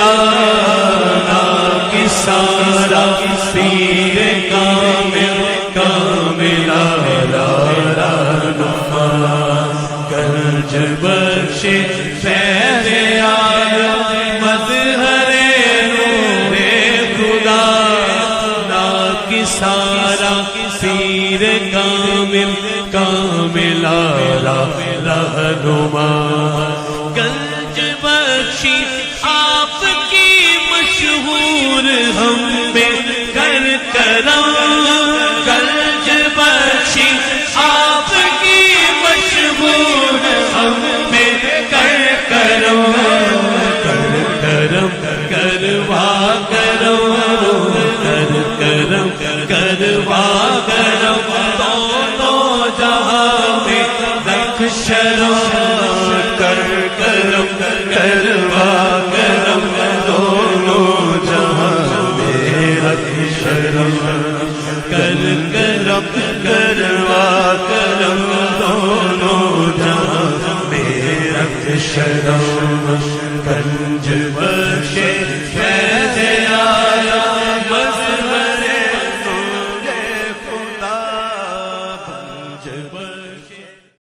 لانا کی سارا پیر کامل کامل رہنما گنج بخش فیض آیا مظہر نور خدا نا کی سارا پیر کامل کامل رہنما گنج بخشی آپ کی مشہور ہم پہ کر کرم گنج بخشی آپ کی مشہور ہم پہ کر کرم کر کرم کروا کرم کر کرم کروا کرم دونوں جہاں میں رکھ شرم کر کرم کروا کرم دونوں جہاں میں رکھ شرم کر کرم کروا کرم دونوں جہاں میں رکھ شرم گنج بخش